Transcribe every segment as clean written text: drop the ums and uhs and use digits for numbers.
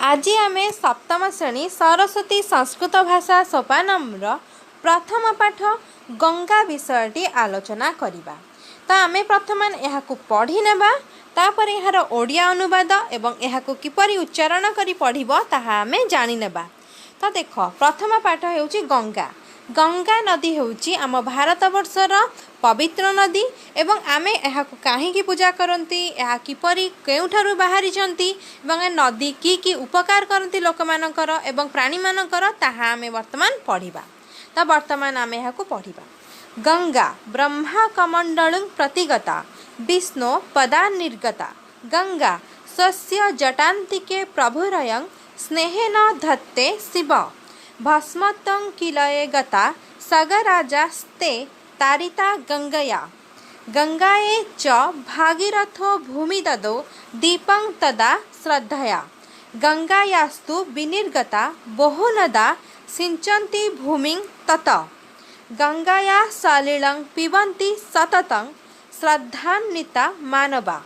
आज आम सप्तम श्रेणी सरस्वती संस्कृत भाषा सोपानम्र प्रथम पाठ गंगा विषयटी आलोचना करिबा। तो आम प्रथम यहाँ पढ़ी नेबा, तापर यार ओडिया अनुवाद एवं यहाँ किपरि उच्चारण करी पढ़िबो ताहा आमे जानि नेबा। तो देख प्रथम पाठ हेउची गंगा। गंगा नदी हेउची आम भारतवर्षर पवित्र नदी एवं आमे यहाँ कहीं पूजा करती, यह किपरि केउठारु बाहरी नदी की उपकार करती लोक मानकर एवं प्राणी मानकर ताहा आमे वर्तमान पढ़िबा। तो वर्तमान आमे यहाँ पढ़िबा। गंगा ब्रह्मा कमंडलुं प्रतिगता विष्णु पदा निर्गता। गंगा स्वस्य जटान्तिके प्रभुरयं स्नेहेन धत्ते शिव। भस्मतं किलये गता सगराजास्ते तारिता गंगया। गंगाये च भागीरथो भूमि ददो दीपं तदा श्रद्धया। गंगायास्तु विनिर्गता बहुनदा सिंचन्ति भूमिं तत। गंगाया सलिलं पिबन्ति सततं श्रद्धान्विता मानवा।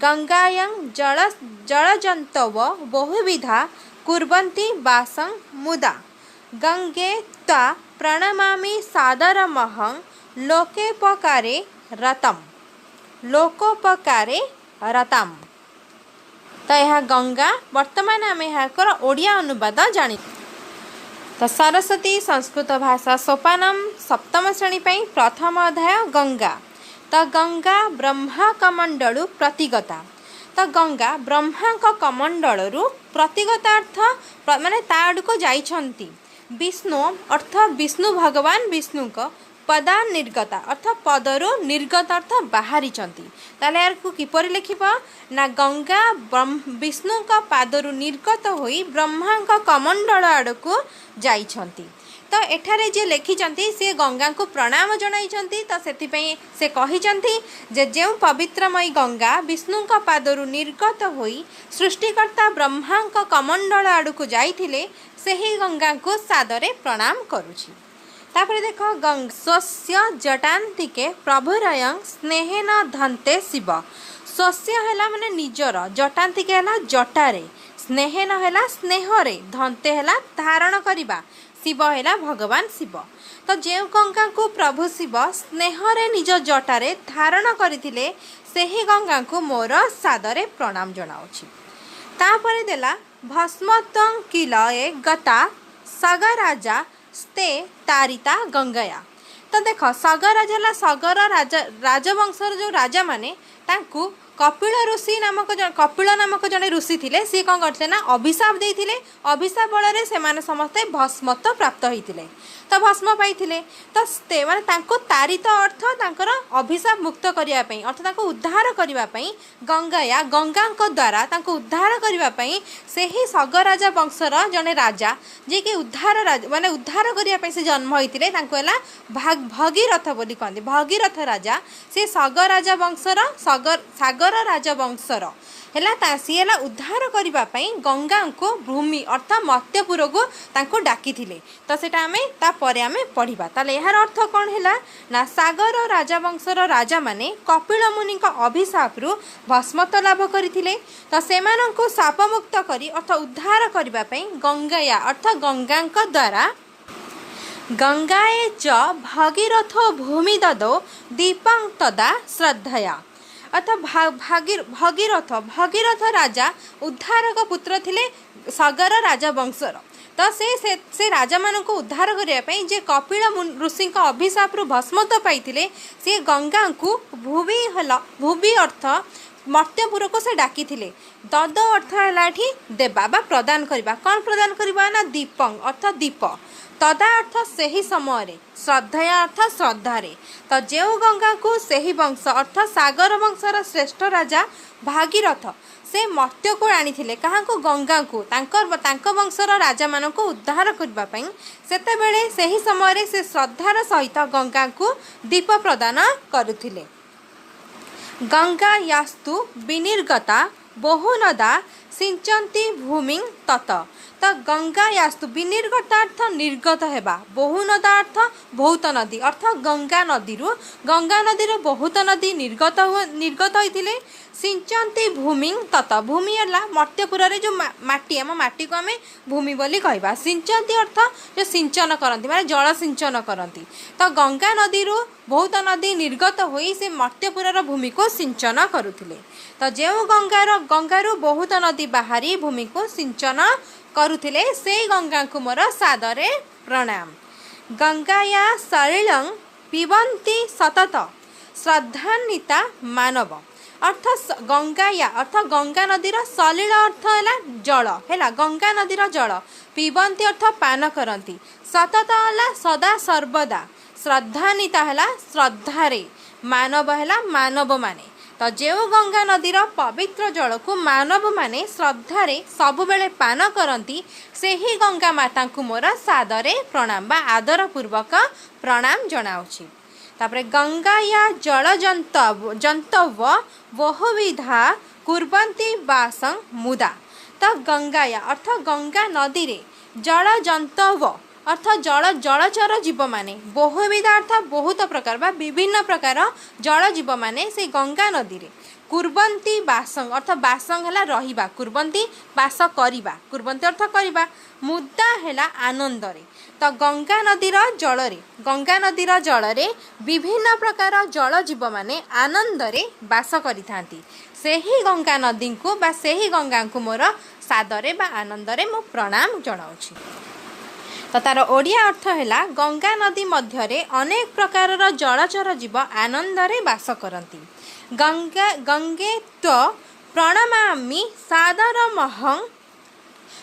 गंगायां जलजन्तव बहुविधा कुर्वन्ति वासं मुदा। गंगे त्वा प्रणमामि सादरमहं लोकोपकारे रतम। तो यह गंगा वर्तमान आम यहाँ ओडिया अनुवाद जानी। तो सरस्वती संस्कृत भाषा सोपानम सप्तम श्रेणी प्रथम अध्याय गंगा। तो गंगा ब्रह्मा कमंडलु प्रतिगता। तो गंगा ब्रह्मा कमंडलु प्रतिगता अर्थ माने ता आड़को जाइछंती। विष्णु अर्थ विष्णु भगवान विष्णु पदा निर्गता अर्थ पदरु निर्गत अर्थ बाहरी चंती। ताले यार को किपरि लिखिबा ना गंगा विष्णु का पादरु निर्गत होई ब्रह्मा का कमंडल आड़को जाइछंती। तो एठारे जे लिखिचंती से गंगा को प्रणाम जणाइछंती। तो सेथिपई से कहिचंती जे जेउ पवित्रमयी गंगा विष्णु का पादरु निर्गत होई सृष्टिकर्ता ब्रह्मा का कमंडल आड़को जाइथिले सेही गंगा को सादरे प्रणाम करुछि। तापर देख स्वस्य जटान्तिके प्रभुरयं स्नेहेन धन्ते शिव। स्वस्य हैला माने निजर, जटान्तिके हैला जटारे, स्नेहेन हैला स्नेहरे, धन्ते हैला धारण करिबा, शिव हैला भगवान शिव। तो जे गंगा को प्रभु शिव स्नेहरे निज जटारे धारण करथिले सेही गंगा को मोर सादरे प्रणाम जणाउछि। तापर देला भस्मतं किलये गता सगराजा स्ते तारिता गंगया। तो देख सगराज है सगर राजवंशर जो राजा माने तांकु कपिल ऋषि नामक जड़े ऋषि थिले। सी कौन करते ना अभिशाप देइथिले। अभिशाप बल से माने समस्ते भस्मत प्राप्त होइथिले। तो भस्म पाइथिले। तो माने तांको तारित अर्थ तांकर अभिशाप मुक्त करिया पई अर्थ तांको उद्धार करिवा पई गंगाया गंगा द्वारा तांको उद्धार करिवा पई सेही सगराजा वंशर जने राजा जे कि उद्धार माने उद्धार करिया पई से जन्म होइथिले तांको हला भगीरथ बोली कहंदी। भगीरथ राजा से सगराजा वंशर सागर राजवंशर है सी है उद्धार करने गंगा को भूमि अर्थात मर्त्यपुर को तांको डाकी थिले। तो सेटा आमे तापरे आमे पढ़िबा। ताले यार अर्थ कौन है ना सागर राजवंशर राजा माने कपिल मुनि अभिशाप रु भस्मत लाभ करथिले। तो सेमानंको शाप मुक्त करी अर्थात उद्धार करने गंगाया अर्थात गंगा द्वारा गंगाए च भगीरथो भूमि ददो दीपं तदा श्रद्धया। अर्थात भगीरथ राजा उद्धारक पुत्र थिले सगर राजवंशर। तो से राजा मान को उद्धार करने जे कपिल ऋषि अभिशाप रु भस्मत पाइथिले से गंगा को भूवि अर्थ मर्त्यपुर को से डाकी थिले। दद अर्थ है देवा बा प्रदान करबा। कौन प्रदान करबा ना दीपं अर्थात दीप। तदा अर्थ सही समय श्रद्धया अर्थात श्रद्धारे। तो जो गंगा को सही वंश अर्थात सागर वंशर श्रेष्ठ राजा भागीरथ से मर्त्य को आनी क्या को गंगा को तांकर वंशर राजा मान को उद्धार करने सेतेबेले सही समय से श्रद्धार सहित गंगा को दीप प्रदान करुथिले। गंगा यास्तु विनिर्गता बहुनदा सिंचन्ति भूमि तत। तो गंगायास्तु विनिर्गतार्थ निर्गत हेबा, बहुनदार्थ बहुत नदी, अर्थ गंगा नदी बहुत नदी निर्गत होइथिले। सिंचन्ति भूमि तत, भूमि है मर्त्यपुर जो माटी, आम माटी को आम भूमि बोली कहवा। सिंचन्ति अर्थ जो सिंचन करती माने जल सिंचन करती। तो गंगा नदी बहुत नदी निर्गत होई से मर्त्यपुर भूमि को सिंचन करुथिले। तो जो गंगारू बहुत नदी बाहरी भूमि को सिंचन करुथिले से गंगा को मोर सादरे प्रणाम। गंगाया सलिलं पिबन्ति सतत श्रद्धान्विता मानव। अर्थ गंगाया अर्थ गंगा नदीर सलिल अर्थ है जल है, गंगा नदीर जल। पिबन्ति अर्थ पान करती, सतत है सदा सर्वदा, श्रद्धान्विता है श्रद्धारे, मानव है मानव माने। तो जो गंगा नदीर पवित्र जल को मानव माने श्रद्धारे सबुबेले पान करती से ही गंगा माता को मोर सादरे प्रणाम बा आदर पूर्वक प्रणाम जनाउछि। तापरे गंगाया जल जंतव बहुविधा कुर्वन्ति वासं मुदा। तो गंगाया अर्थ गंगा नदी रे जल जंतव अर्थ जलचर जीव माने, बहुविधा अर्थ बहुत प्रकार बा विभिन्न प्रकार जल जीव माने से गंगा नदी रे कुर्वन्ति वासं अर्थ वासं है रहिबा, कुर्वन्ति वास करिबा, कुर्वन्ति अर्थ करिबा, मुदा है आनंद रे। तो गंगा नदीर जल रे विभिन्न प्रकार जल जीव माने आनंद रे वास करिथांती। सेही गंगा नदी को बा सेही गंगा को मोर सादरे बा आनंद रे मो प्रणाम जनाउछि। तो तार ओडिया अर्थ है गंगा नदी मध्य अनेक प्रकार जलचर जीव आनंद रे वास करती। गंगे तो प्रणमामि सादरमहं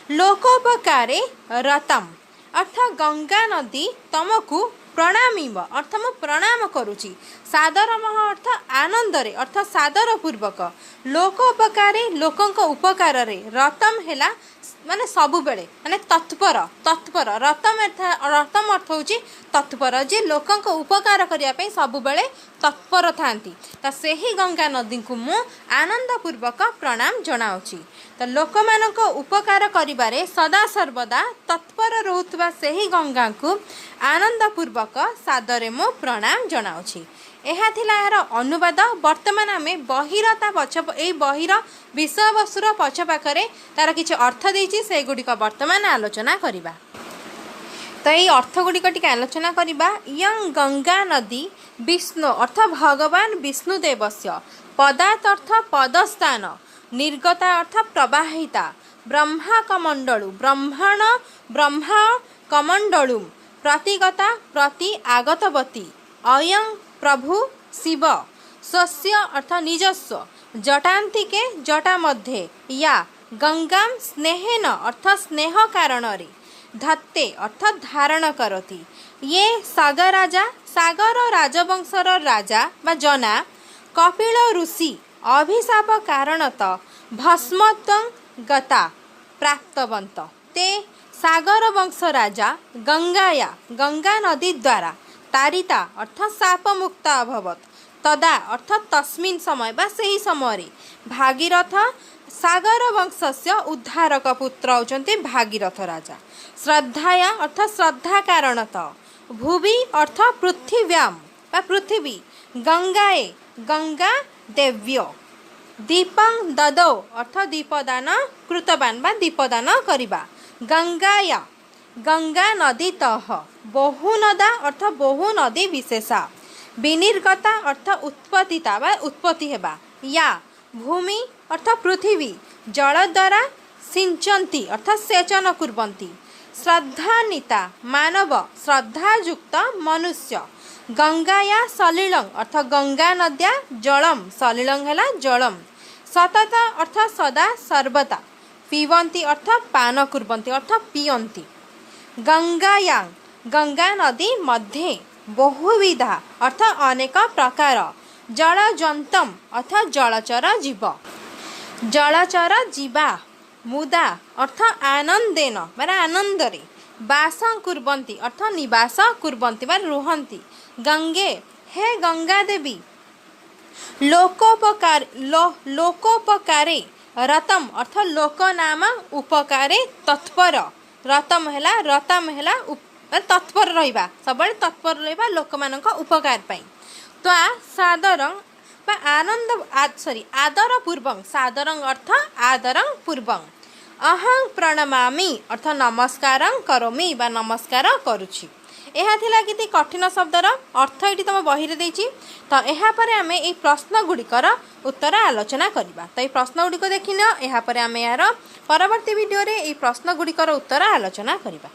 लोकोपकारे रतम। अर्थ गंगा नदी तुमको प्रणामीब अर्थ मु प्रणाम करुची। सादरमह अर्थ आनंदरे अर्थ सादर पूर्वक, लोकोपकारे लोकंक उपकार रे, रतम है माने सबु बेले माने तत्पर तत्पर, रतम अर्थ होची तत्पर जे लोकंक उपकार करिया पे सबु बेले तत्पर थांती। तो सेही गंगा नदी को मु आनंद पूर्वक प्रणाम जनाउची। तो लोक मानक उपकार करिबारे सदा सर्वदा तत्पर रहउतबा सेही गंगा को आनंद पूर्वक सादरे मु प्रणाम जनाउची। यह थिला यार अनुवाद। वर्तमान आम बहिरता पछ ए बहिर विषय वस्तुर पछ पाखरे तार किछि अर्थ देछि से गुडिक वर्तमान आलोचना करिबा। तो ये अर्थ गुडिक टिके आलोचना करिबा। यं गंगा नदी विष्णु अर्थ भगवान विष्णुदेवस्य, पदात् अर्थ पदस्थान, निर्गता अर्थ प्रवाहिता, ब्रह्मा कमंडलु ब्रह्मा कमंडलुम, प्रतिगता प्रति आगतवती, अयं प्रभु शिव स्वस्य अर्थ निजस्व, जटान्तिके जटा मध्ये, या गंगाम स्नेहेन अर्थ स्नेह कारण रे, धत्ते अर्थ धारण करती, ये सागर राजवंशर राजा बा जना कपिल ऋषि अभिशाप कारणत भस्मत्वं गता प्राप्तवंत। ते सागर वंश राजा गंगा नदी द्वारा तारिता अर्थ शाप मुक्ता अभवत। तदा अर्थ तस्मिन् समय बा सही समय भागीरथ सागर वंशस्य उद्धारक पुत्र होचन्ते भागीरथ राजा। श्रद्धाया अर्थ श्रद्धा कारणत, भुवि अर्थ पृथिव्याम बा पृथ्वी, गंगाए गंगा देव्य, दीपं ददौ अर्थ दीपदान कृतवान बा दीपदान करिबा। गंगाया गंगा नदी तह, बहुनदा अर्थ बहु नदी विशेषा, विनिर्गता अर्थ उत्पत्तिता बा उत्पत्ति हेबा, या भूमि अर्थ पृथ्वी जल द्वारा सिंचन्ति अर्थ सेचन कुर्वन्ति, श्रद्धान्विता मानव श्रद्धायुक्त मनुष्य, गंगाया सलिलं अर्थ गंगा नद्या जलम, सलिलं हेला जलम, सतत अर्थ सदा सर्वदा, पिबन्ति अर्थ पान कुर्वन्ति अर्थ पियन्ति। गंगायां गंगा नदी मध्ये बहुविधा अर्थ अनेक प्रकार, जलजन्तम अर्थ जलचर जीव, जलचर जीवा, मुदा अर्थ आनंदेन माने आनंदरे, वासं कुर्वन्ति अर्थ निवास कुर्वन्ति माने रुहन्ति। गंगे हे गंगा देवी, लोकोपकारे रतम अर्थ लोक नाम उपकारे तत्पर रतम है रतम है तत्पर रहा सब तत्पर रहा लोक मान उपकार पाई त्वा सादर आनंद सॉरी आदर पूर्वं सादर अर्थ आदर पूर्वं अहं प्रणमामि अर्थ नमस्कार करोमि बा नमस्कार करुछि। यह थिला किति कठिन शब्दर अर्थ ये तुम बही देछि तो यहाँ पर आम ये प्रश्न गुड़िकर उत्तर आलोचना करवा। तो ये प्रश्न गुड़िक देखिन यहाँ पर आम यार परवर्ती वीडियो रे ये प्रश्न गुड़िकर उत्तर आलोचना करवा।